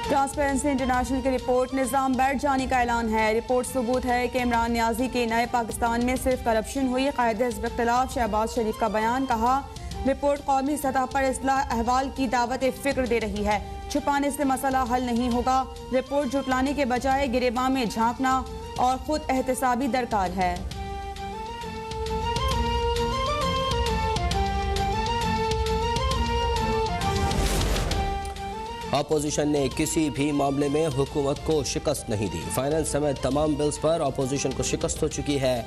Transparency international की report निज़ाम बैठ जाने का ऐलान है। रिपोर्ट सबूत है कि इमरान नियाजी के नए पाकिस्तान में सिर्फ करप्शन हुई। कायदे हिज़्ब इख्तिलाफ शहबाज शरीफ का बयान। कहा, रिपोर्ट कौमी सतह पर इस्लाह अहवाल की दावत फ़िक्र दे रही है। छुपाने से मसला हल नहीं होगा। रिपोर्ट जुटलाने के बजाय गिरेबान में झांकना और खुद एहतसाबी दरकार है। अपोजिशन ने किसी भी मामले में हुकूमत को शिकस्त नहीं दी। फाइनेंस समेत तमाम बिल्स पर अपोजिशन को शिकस्त हो चुकी है।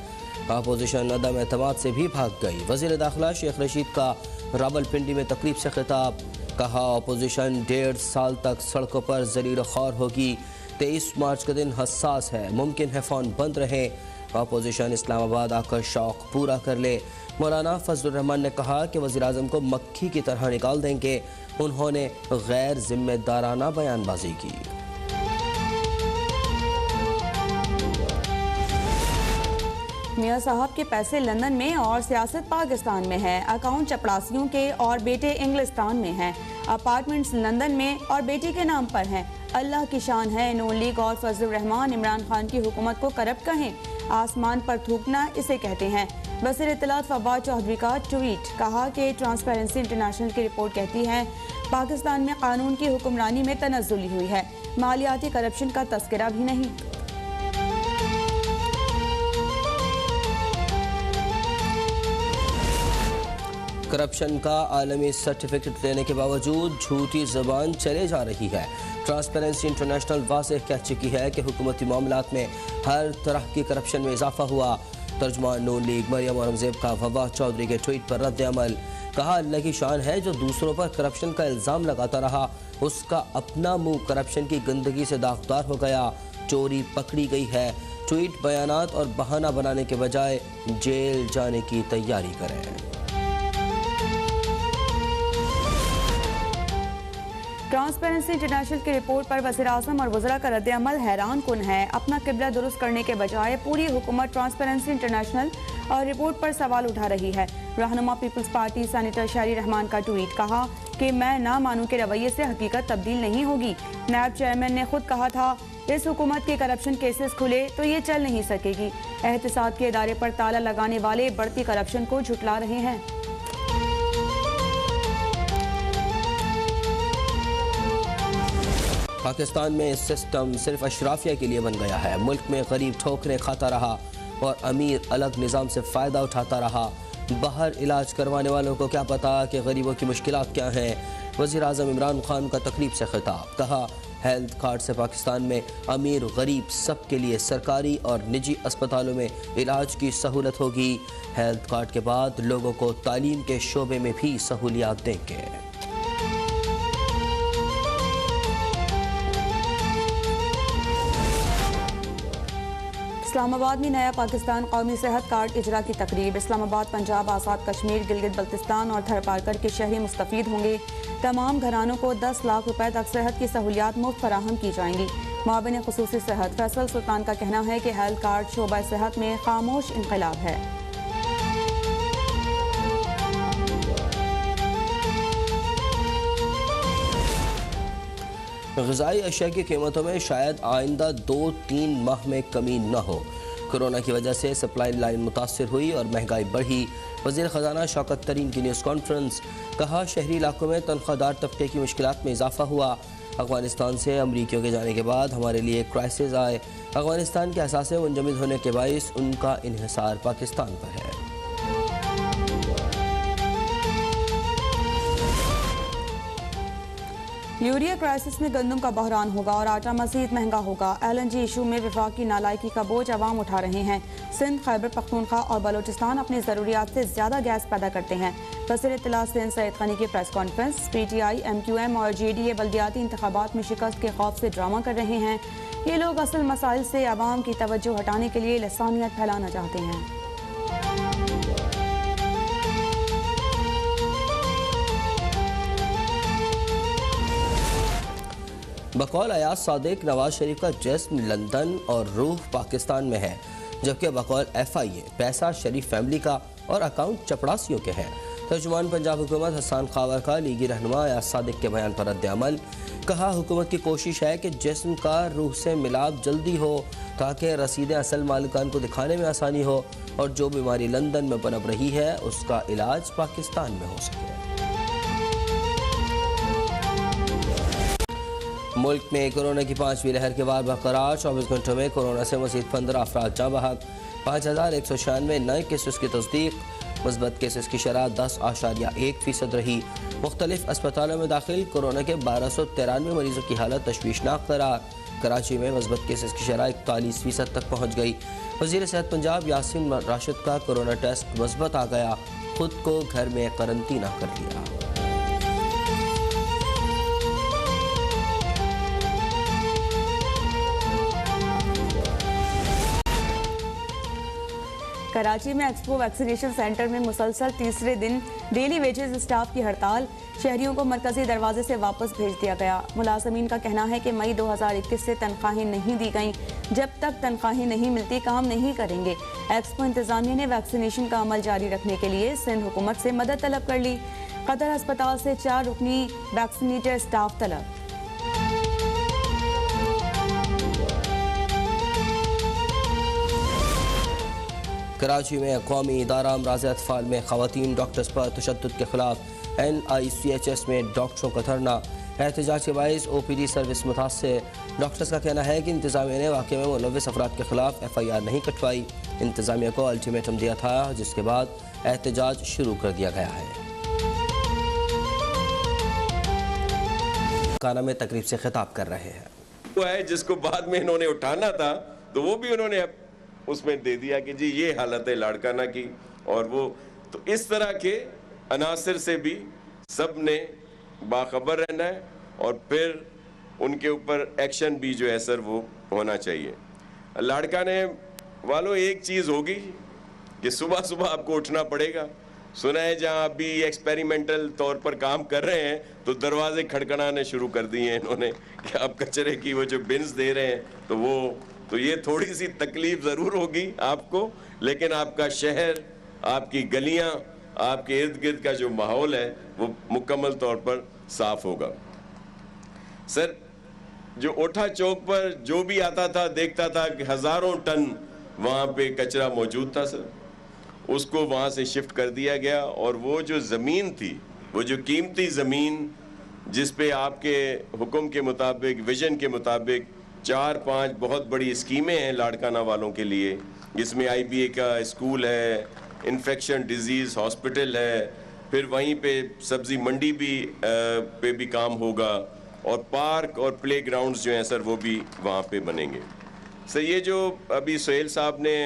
अपोजिशन अदम एतमाद से भी भाग गई। वज़ीर दाखिला शेख रशीद का रावलपिंडी में तकरीब से खिताब। कहा, अपोजिशन 1.5 साल तक सड़कों पर ज़लील ख़ौर होगी। 23 मार्च का दिन हसास है, मुमकिन है फ़ोन बंद रहे। अपोजिशन इस्लामाबाद आकर शौक़ पूरा कर ले। मौलाना फजलुर रहमान ने कहा कि वज़ीर आज़म को मक्खी की तरह निकाल देंगे। उन्होंने गैर जिम्मेदाराना बयानबाजी की। मियां साहब के पैसे लंदन में और सियासत पाकिस्तान में है। अकाउंट चपड़ासियों के और बेटे इंग्लिस्तान में हैं। अपार्टमेंट्स लंदन में और बेटी के नाम पर हैं। अल्लाह की शान है। नून लीग और फजलुर रहमान इमरान खान की हुकूमत को करप्ट कहें। आसमान पर थूकना इसे कहते हैं। वज़ीर इत्तलात फवाद चौधरी का ट्वीट। कहा कि ट्रांसपेरेंसी इंटरनेशनल की रिपोर्ट कहती है पाकिस्तान में कानून की हुक्मरानी में तनज़्ज़ुली हुई है। मालियाती करप्शन का तस्करा भी नहीं। करप्शन का आलमी सर्टिफिकेट लेने के बावजूद झूठी ज़बान चले जा रही है। ट्रांसपेरेंसी इंटरनेशनल वाज़ेह कह चुकी है कि हुकूमती मामलात में हर तरह की करप्शन में इजाफा हुआ। तर्जुमान नून लीग मरियम औरंगज़ेब का फवाद चौधरी के ट्वीट पर रद्द अमल। कहा, अल्लाह की शान है जो दूसरों पर करप्शन का इल्ज़ाम लगाता रहा। उसका अपना मुंह करप्शन की गंदगी से दागदार हो गया। चोरी पकड़ी गई है। ट्वीट, बयानात और बहाना बनाने के बजाय जेल जाने की तैयारी करें। ट्रांसपेरेंसी इंटरनेशनल की रिपोर्ट पर वज़ीर आज़म और वज़रा का रद्द अमल हैरान कुन है। अपना किबला दुरुस्त करने के बजाय पूरी हुकूमत ट्रांसपेरेंसी इंटरनेशनल और रिपोर्ट पर सवाल उठा रही है। रहनुमा पीपल्स पार्टी सेनेटर शहरी रहमान का ट्वीट। कहा कि मैं ना मानूं के रवैये से हकीकत तब्दील नहीं होगी। नायब चेयरमैन ने खुद कहा था इस हुकूमत के करप्शन केसेस खुले तो ये चल नहीं सकेगी। एहतसाब के इदारे पर ताला लगाने वाले बढ़ती करप्शन को झुटला रहे हैं। पाकिस्तान में सिस्टम सिर्फ अशराफिया के लिए बन गया है। मुल्क में गरीब ठोकरें खाता रहा और अमीर अलग निज़ाम से फ़ायदा उठाता रहा। बाहर इलाज करवाने वालों को क्या पता कि गरीबों की मुश्किलात क्या हैं। वज़ीर आज़म इमरान खान का तकरीब से खिताब। कहा, हेल्थ कार्ड से पाकिस्तान में अमीर गरीब सब के लिए सरकारी और निजी अस्पतालों में इलाज की सहूलत होगी। हेल्थ कार्ड के बाद लोगों को तालीम के शोबे में भी सहूलियात देंगे। इस्लामाबाद में नया पाकिस्तान कौमी सेहत कार्ड इजरा की तकरीब। इस्लामाबाद, पंजाब, आज़ाद कश्मीर, गिलगित बल्तिस्तान और थर पारकर के शहरी मुस्तफ़ीद होंगे। तमाम घरानों को 10 लाख रुपए तक सेहत की सहूलियात मुफ्त फराहम की जाएंगी। मुआविन खुसूसी सेहत फैसल सुल्तान का कहना है कि हेल्थ कार्ड शोबा सेहत में खामोश इनकलाब है। ग़िज़ाई अशिया की कीमतों में शायद आइंदा 2-3 माह में कमी न हो। कोरोना की वजह से सप्लाई लाइन मुतासर हुई और महंगाई बढ़ी। वज़ीर ख़जाना शौकत तरीन की न्यूज़ कॉन्फ्रेंस। कहा, शहरी इलाकों में तनख्वाहदार तबके की मुश्किलात में इजाफा हुआ। अफ़गानिस्तान से अमरीकियों के जाने के बाद हमारे लिए क्राइसिस आए। अफ़गानिस्तान के असासे मुंजमद होने के बाइस उनका इन्हिसार पाकिस्तान पर है। यूरिया क्राइसिस में गंदम का बहरान होगा और आटा मज़ीद महंगा होगा। LNG इशू में विफाक की नालायकी का बोझ अवाम उठा रहे हैं। सिंध, खैबर पख्तूनख्वा और बलोचिस्तान अपनी ज़रूरियात से ज़्यादा गैस पैदा करते हैं। वज़ीर इत्तलात सिंध सैयद ख़नी की प्रेस कॉन्फ्रेंस। PTI, MQM और JDA बल्दियाती इंतखाबात में शिकस्त के खौफ से ड्रामा कर रहे हैं। ये लोग असल मसाइल से अवाम की तवज्जो हटाने के लिए लसानियत फैलाना चाहते हैं। बकौल अयाज सादिक, नवाज शरीफ का जिस्म लंदन और रूह पाकिस्तान में है, जबकि बकौल FIA पैसा शरीफ फैमिली का और अकाउंट चपड़ासियों के हैं। तर्जुमान पंजाब हुकूमत हसन खावर का लीगी रहनुमा अयाज सादिक के बयान पर रद्द-ए-अमल। कहा, हुकूमत की कोशिश है कि जिस्म का रूह से मिलाप जल्दी हो ताकि रसीदें असल मालिकान को दिखाने में आसानी हो और जो बीमारी लंदन में पनप रही है उसका इलाज पाकिस्तान में हो सके। मुल्क में कोरोना की 5वीं लहर के बाद बरकरार 24 घंटों में कोरोना से मज़ीद 15 अफराद जाँ बहक, 5196 नए केसेस की तस्दीक। मुस्बत केसेस की शरह 10.1% रही। मुख्तलिफ अस्पतालों में दाखिल कोरोना के 1293 मरीजों की हालत तशवीशनाक करार। कराची में मुस्बत केसेस की शरह 41% तक पहुँच गई। वज़ीर सेहत पंजाब यासीन राशिद का कोरोना टेस्ट मुस्बत आ गया, खुद को घर में करंतना कर लिया। कराची में एक्सपो वैक्सीनेशन सेंटर में मुसलसल तीसरे दिन डेली वेजेस स्टाफ की हड़ताल। शहरियों को मरकजी दरवाजे से वापस भेज दिया गया। मुलाजमीन का कहना है कि मई 2021 से तनख्वाहें नहीं दी गईं। जब तक तनख्वाहें नहीं मिलती काम नहीं करेंगे। एक्सपो इंतजामिया ने वैक्सीनेशन का अमल जारी रखने के लिए सिंध हुकूमत से मदद तलब कर ली। कतर अस्पताल से 4 रुकनी वैक्सीनेटर स्टाफ तलब। कराची में कौमी इदारा अमराज़ अतफ़ाल में ख़वातीन डॉक्टर्स पर तशद्दुद के खिलाफ NICHS में डॉक्टरों का धरना। एहतजाज के बाइस OPD सर्विस मुतासर। डॉक्टर्स का कहना है कि इंतज़ामिया ने वाक़े में मुलव्विस अफराद के खिलाफ FIR नहीं कटवाई। इंतज़ामिया को अल्टीमेटम दिया था, जिसके बाद एहतजाज शुरू कर दिया गया है। काना में तकरीब से खिताब कर रहे हैं। वो है जिसको बाद में इन्होंने उठाना था तो वो भी उन्होंने उसमें दे दिया कि जी ये हालत है लाड़काना की, और वो तो इस तरह के अनासर से भी सब ने बाखबर रहना है और फिर उनके ऊपर एक्शन भी जो है सर वो होना चाहिए। लाड़काने वालों एक चीज़ होगी कि सुबह सुबह आपको उठना पड़ेगा। सुना है जहाँ अभी एक्सपेरिमेंटल तौर पर काम कर रहे हैं तो दरवाजे खड़खड़ाने शुरू कर दिए हैं इन्होंने कि आप कचरे की वो जो बिन्स दे रहे हैं तो ये थोड़ी सी तकलीफ ज़रूर होगी आपको, लेकिन आपका शहर, आपकी गलियां, आपके इर्द गिर्द का जो माहौल है वो मुकम्मल तौर पर साफ होगा। सर, जो ओठा चौक पर जो भी आता था देखता था कि हज़ारों टन वहाँ पे कचरा मौजूद था सर, उसको वहाँ से शिफ्ट कर दिया गया। और वो जो ज़मीन थी, वो जो कीमती ज़मीन जिस पे आपके हुक्म के मुताबिक, विजन के मुताबिक 4-5 बहुत बड़ी स्कीमें हैं लाड़काना वालों के लिए, जिसमें IBA का स्कूल है, इन्फेक्शन डिजीज़ हॉस्पिटल है, फिर वहीं पे सब्ज़ी मंडी पे भी काम होगा, और पार्क और प्ले ग्राउंड्स जो हैं सर वो भी वहाँ पे बनेंगे। सर, ये जो अभी सुहेल साहब ने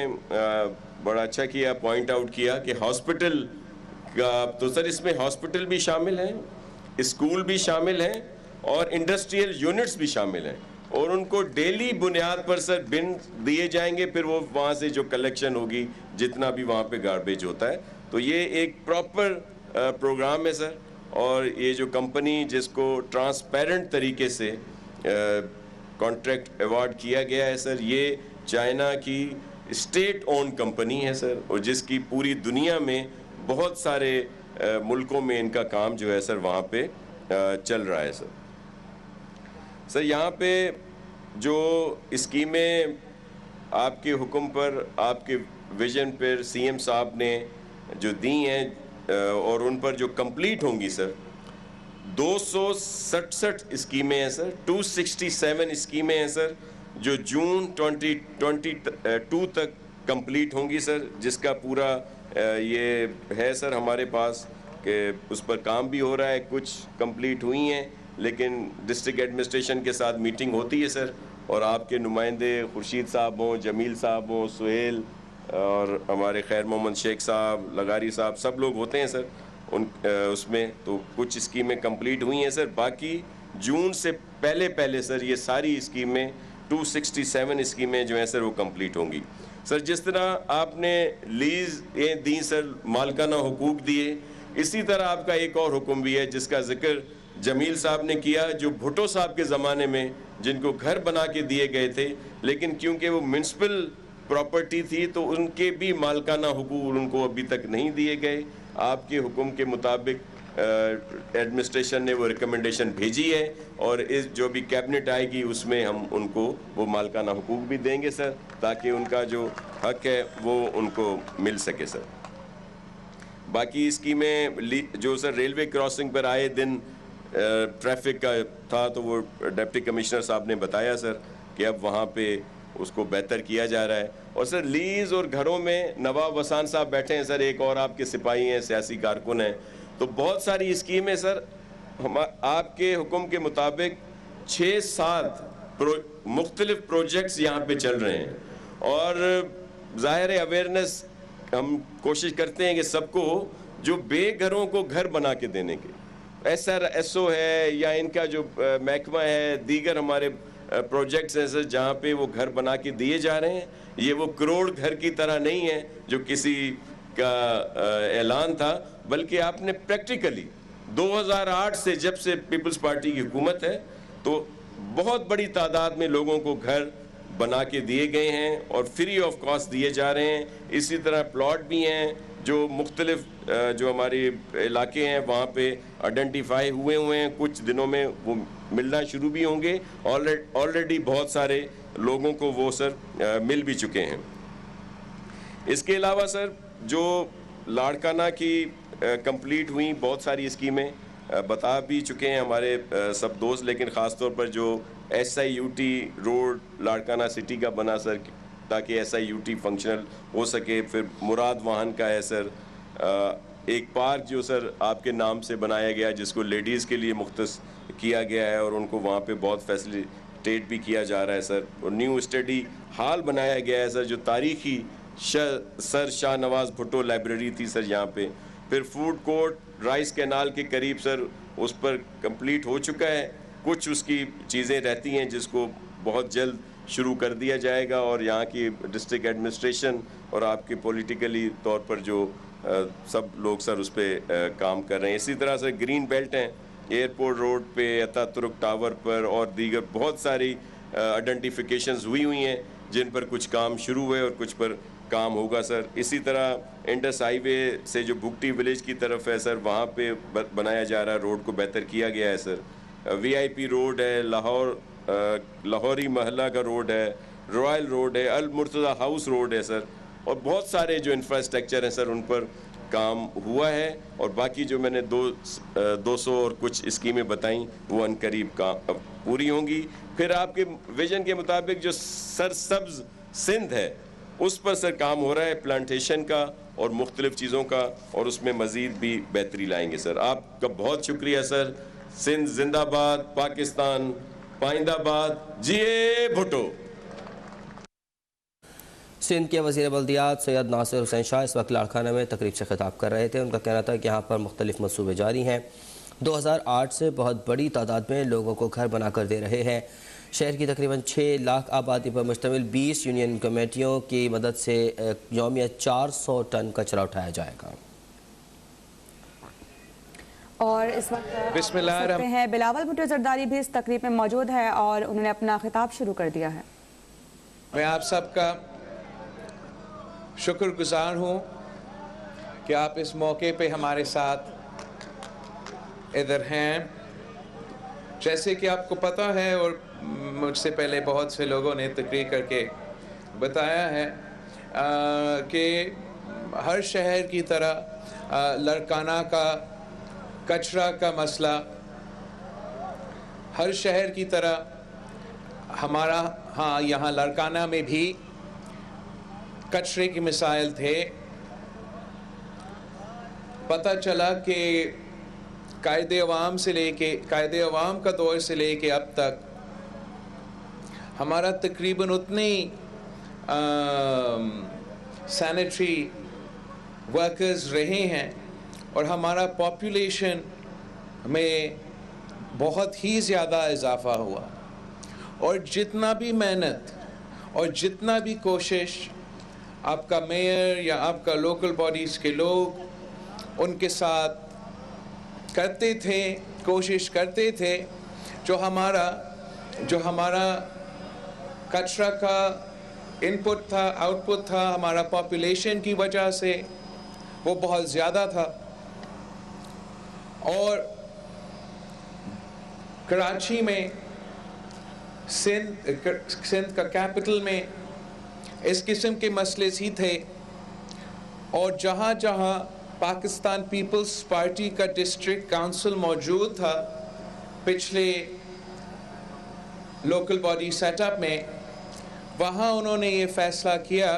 बड़ा अच्छा किया, पॉइंट आउट किया कि हॉस्पिटल का, तो सर इसमें हॉस्पिटल भी शामिल हैं, स्कूल भी शामिल हैं और इंडस्ट्रियल यूनिट्स भी शामिल हैं, और उनको डेली बुनियाद पर सर बिन दिए जाएंगे। फिर वो वहाँ से जो कलेक्शन होगी, जितना भी वहाँ पे गार्बेज होता है, तो ये एक प्रॉपर प्रोग्राम है सर। और ये जो कंपनी जिसको ट्रांसपेरेंट तरीके से कॉन्ट्रैक्ट अवार्ड किया गया है सर, ये चाइना की स्टेट ओन कंपनी है सर, और जिसकी पूरी दुनिया में बहुत सारे मुल्कों में इनका काम जो है सर वहाँ पे चल रहा है सर। सर, यहाँ पे जो स्कीमें आपके हुक्म पर, आपके विजन पर CM साहब ने जो दी हैं और उन पर जो कंप्लीट होंगी सर, 267 स्कीमें हैं सर, 267 स्कीमें हैं सर, जो जून 2022 तक कंप्लीट होंगी सर, जिसका पूरा ये है सर हमारे पास कि उस पर काम भी हो रहा है। कुछ कंप्लीट हुई हैं, लेकिन डिस्ट्रिक्ट एडमिनिस्ट्रेशन के साथ मीटिंग होती है सर, और आपके नुमाइंदे खुर्शीद साहब हों, जमील साहब हों, सुहेल और हमारे खैर मोहम्मद शेख साहब, लगारी साहब, सब लोग होते हैं सर उसमें। तो कुछ स्कीमें कंप्लीट हुई हैं सर, बाकी जून से पहले सर ये सारी स्कीमें 267 स्कीमें जो हैं सर वो कंप्लीट होंगी। सर, जिस तरह आपने लीज दी सर, मालकाना हुकूक दिए, इसी तरह आपका एक और हुक्म भी है जिसका जिक्र जमील साहब ने किया, जो भुट्टो साहब के ज़माने में जिनको घर बना के दिए गए थे, लेकिन क्योंकि वो म्युनिसिपल प्रॉपर्टी थी तो उनके भी मालकाना हुकूक उनको अभी तक नहीं दिए गए। आपके हुक्म के मुताबिक एडमिनिस्ट्रेशन ने वो रिकमेंडेशन भेजी है और इस जो भी कैबिनेट आएगी उसमें हम उनको वो मालकाना हुकूक भी देंगे सर, ताकि उनका जो हक है वो उनको मिल सके सर। बाकी स्कीमें जो सर रेलवे क्रॉसिंग पर आए दिन ट्रैफिक का था, तो वो डिप्टी कमिश्नर साहब ने बताया सर कि अब वहाँ पे उसको बेहतर किया जा रहा है। और सर लीज और घरों में नवाब वसान साहब बैठे हैं सर, एक और आपके सिपाही हैं, सियासी कारकुन हैं, तो बहुत सारी स्कीमें सर हम आपके हुक्म के मुताबिक 6-7 मुख्तलिफ प्रोजेक्ट्स यहाँ पे चल रहे हैं। और ज़ाहिर है अवेयरनेस हम कोशिश करते हैं कि सबको जो बेघरों को घर बना के देने के, SRSO है या इनका जो महकमा है, दीगर हमारे प्रोजेक्ट्स हैं सर जहाँ पे वो घर बना के दिए जा रहे हैं। ये वो करोड़ घर की तरह नहीं है जो किसी का ऐलान था, बल्कि आपने प्रैक्टिकली 2008 से जब से पीपल्स पार्टी की हुकूमत है तो बहुत बड़ी तादाद में लोगों को घर बना के दिए गए हैं और फ्री ऑफ कॉस्ट दिए जा रहे हैं। इसी तरह प्लॉट भी हैं जो मुख्तलिफ जो हमारे इलाके हैं वहाँ पे आइडेंटिफाई हुए हैं, कुछ दिनों में वो मिलना शुरू भी होंगे। ऑलरेडी बहुत सारे लोगों को वो सर मिल भी चुके हैं। इसके अलावा सर जो लाड़काना की कंप्लीट हुई बहुत सारी स्कीमें बता भी चुके हैं हमारे सब दोस्त, लेकिन ख़ास तौर पर जो SIUT रोड लाड़काना सिटी का बना सर, ताकि SIUT फंक्शनल हो सके। फिर मुराद वाहन का है सर, एक पार्क जो सर आपके नाम से बनाया गया जिसको लेडीज़ के लिए मुख्तस किया गया है और उनको वहाँ पे बहुत फैसिलिटेट भी किया जा रहा है सर। और न्यू स्टडी हॉल बनाया गया है सर, जो तारीखी सर शाह नवाज़ भुट्टो लाइब्रेरी थी सर यहाँ पे। फिर फूड कोर्ट राइस कैनाल के करीब सर उस पर कंप्लीट हो चुका है, कुछ उसकी चीज़ें रहती हैं जिसको बहुत जल्द शुरू कर दिया जाएगा। और यहाँ की डिस्ट्रिक्ट एडमिनिस्ट्रेशन और आपके पॉलिटिकली तौर पर जो सब लोग सर उस पर काम कर रहे हैं। इसी तरह से ग्रीन बेल्ट हैं एयरपोर्ट रोड पे, अतातुर्क टावर पर और दीगर बहुत सारी आइडेंटिफिकेशंस हुई हैं जिन पर कुछ काम शुरू हुए और कुछ पर काम होगा सर। इसी तरह इंडस हाईवे से जो भुगटी विलेज की तरफ है सर, वहाँ पे बनाया जा रहा है, रोड को बेहतर किया गया है सर। VIP रोड है, लाहौरी महला का रोड है, रॉयल रोड है, अल मुर्तज़ा हाउस रोड है सर। और बहुत सारे जो इंफ्रास्ट्रक्चर हैं सर उन पर काम हुआ है। और बाकी जो मैंने 200 और कुछ स्कीमें बताई वो अनकरीब पूरी होंगी। फिर आपके विजन के मुताबिक जो सरसब्ज सिंध है उस पर सर काम हो रहा है, प्लांटेशन का और मुख्तलिफ चीज़ों का, और उसमें मज़ीद भी बेहतरी लाएंगे सर। आपका बहुत शुक्रिया सर। सिंध जिंदाबाद, पाकिस्तान पाइंदाबाद, जिए भुट्टो। सिंध के वज़ीर बल्दियात सैयद नासिर हुसैन शाह इस वक्त लाड़काना में तकरीब से खिताब कर रहे थे। उनका कहना था कि यहाँ पर मुख्तलिफ मनसूबे जारी हैं। 2008 से बहुत बड़ी तादाद में लोगों को घर बना कर दे रहे हैं। शहर की तकरीबन 6 लाख आबादी पर मुश्तमिल 20 यूनियन कमेटियों की मदद से यौमिया 400 टन कचरा उठाया जाएगा। और इस वक्त हैं बिलावल भुट्टो जरदारी भी इस तकरीब में मौजूद है और उन्होंने अपना खिताब शुरू कर दिया है। मैं आप सबका शुक्रगुजार हूँ कि आप इस मौके पे हमारे साथ इधर हैं। जैसे कि आपको पता है और मुझसे पहले बहुत से लोगों ने तकरीर करके बताया है कि हर शहर की तरह लाड़काना का कचरा का मसला, हर शहर की तरह हमारा यहाँ लाड़काना में भी कचरे के मिसाइल थे। पता चला कि कायदे अवाम का दौर से लेके अब तक हमारा तकरीबन उतने सैनिटरी वर्कर्स रहे हैं और हमारा पॉपुलेशन में बहुत ही ज़्यादा इजाफा हुआ। और जितना भी मेहनत और जितना भी कोशिश आपका मेयर या आपका लोकल बॉडीज़ के लोग उनके साथ करते थे, कोशिश करते थे, जो हमारा कचरा का इनपुट था, आउटपुट था, हमारा पॉपुलेशन की वजह से वो बहुत ज़्यादा था। और कराची में सिंध का कैपिटल में इस किस्म के मसले ही थे, और जहाँ जहाँ पाकिस्तान पीपल्स पार्टी का डिस्ट्रिक्ट काउंसिल मौजूद था पिछले लोकल बॉडी सेटअप में, वहाँ उन्होंने ये फैसला किया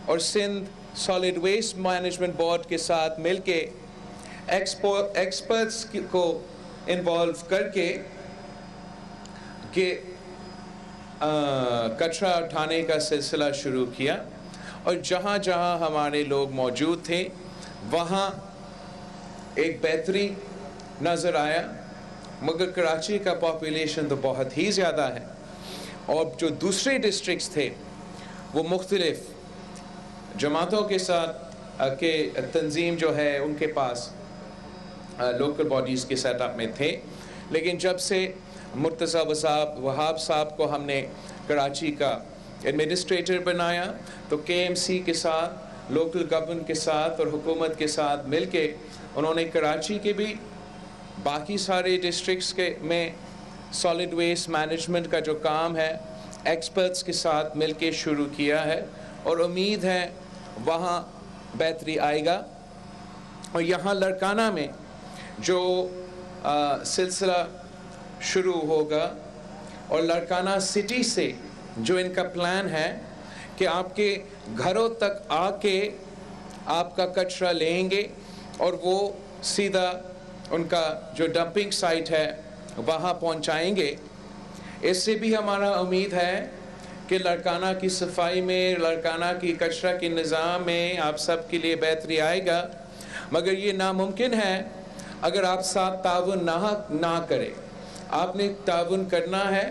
और Sindh solid waste management board के साथ मिलके एक्सपर्ट्स को इन्वॉल्व करके कि कचरा उठाने का सिलसिला शुरू किया, और जहाँ जहाँ हमारे लोग मौजूद थे वहाँ एक बेहतरी नज़र आया। मगर कराची का पॉपुलेशन तो बहुत ही ज़्यादा है, और जो दूसरे डिस्ट्रिक्ट्स थे वो मुख्तलिफ जमातों के साथ के तंजीम जो है उनके पास लोकल बॉडीज़ के सेटअप में थे। लेकिन जब से मुर्तज़ा वहाब साहब को हमने कराची का एडमिनिस्ट्रेटर बनाया तो केएमसी के साथ, लोकल गवर्नमेंट के साथ और हुकूमत के साथ मिलके उन्होंने कराची के भी बाकी सारे डिस्ट्रिक्ट्स के में सॉलिड वेस्ट मैनेजमेंट का जो काम है एक्सपर्ट्स के साथ मिलके शुरू किया है, और उम्मीद है वहाँ बेहतरी आएगा। और यहाँ लड़काना में जो सिलसिला शुरू होगा, और लड़काना सिटी से जो इनका प्लान है कि आपके घरों तक आके आपका कचरा लेंगे और वो सीधा उनका जो डंपिंग साइट है वहाँ पहुँचाएंगे। इससे भी हमारा उम्मीद है कि लड़काना की सफाई में, लड़काना की कचरा के निज़ाम में आप सब के लिए बेहतरी आएगा। मगर ये नामुमकिन है अगर आप साथ ताउन ना करें। आपने ताउन करना है।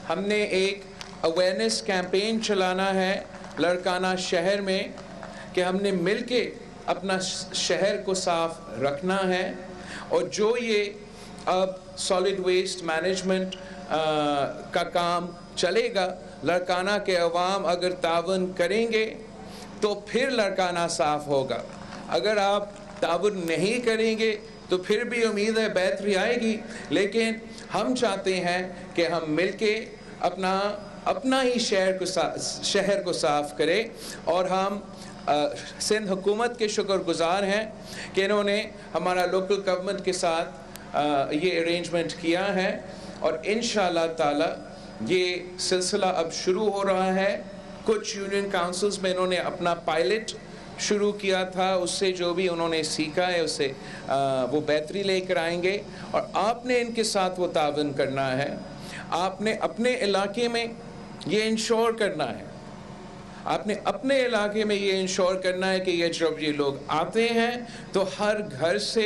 हमने एक अवेयरनेस कैंपेन चलाना है लड़काना शहर में कि हमने मिलके अपना शहर को साफ रखना है, और जो ये अब सॉलिड वेस्ट मैनेजमेंट का काम चलेगा, लड़काना के अवाम अगर ताउन करेंगे तो फिर लड़काना साफ होगा। अगर आप ताउन नहीं करेंगे तो फिर भी उम्मीद है बेहतरी आएगी। लेकिन हम चाहते हैं कि हम मिलके अपना ही शहर को साफ करें, और हम सिंध हुकूमत के शुक्रगुजार हैं कि इन्होंने हमारा लोकल गवर्नमेंट के साथ ये अरेंजमेंट किया है, और इंशाअल्लाह ताला ये सिलसिला अब शुरू हो रहा है। कुछ यूनियन काउंसिल्स में इन्होंने अपना पायलट शुरू किया था, उससे जो भी उन्होंने सीखा है उससे वो बेहतरी लेकर आएंगे, और आपने इनके साथ वो ताउन करना है। आपने अपने इलाके में ये इंश्योर करना है, आपने अपने इलाके में ये इंश्योर करना है कि ये जब ये लोग आते हैं तो हर घर से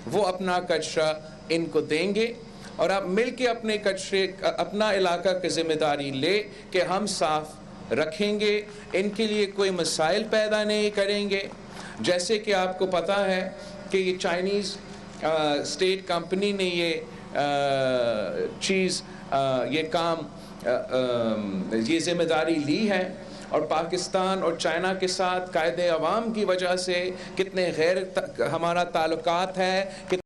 वो अपना कचरा इनको देंगे, और आप मिलके अपने कचरे अपना इलाका की जिम्मेदारी ले कि हम साफ रखेंगे, इनके लिए कोई मसाइल पैदा नहीं करेंगे। जैसे कि आपको पता है कि ये चाइनीज़ स्टेट कंपनी ने ये चीज़ ये काम ये जिम्मेदारी ली है, और पाकिस्तान और चाइना के साथ कायदे अवाम की वजह से कितने हमारा ताल्लुकात है।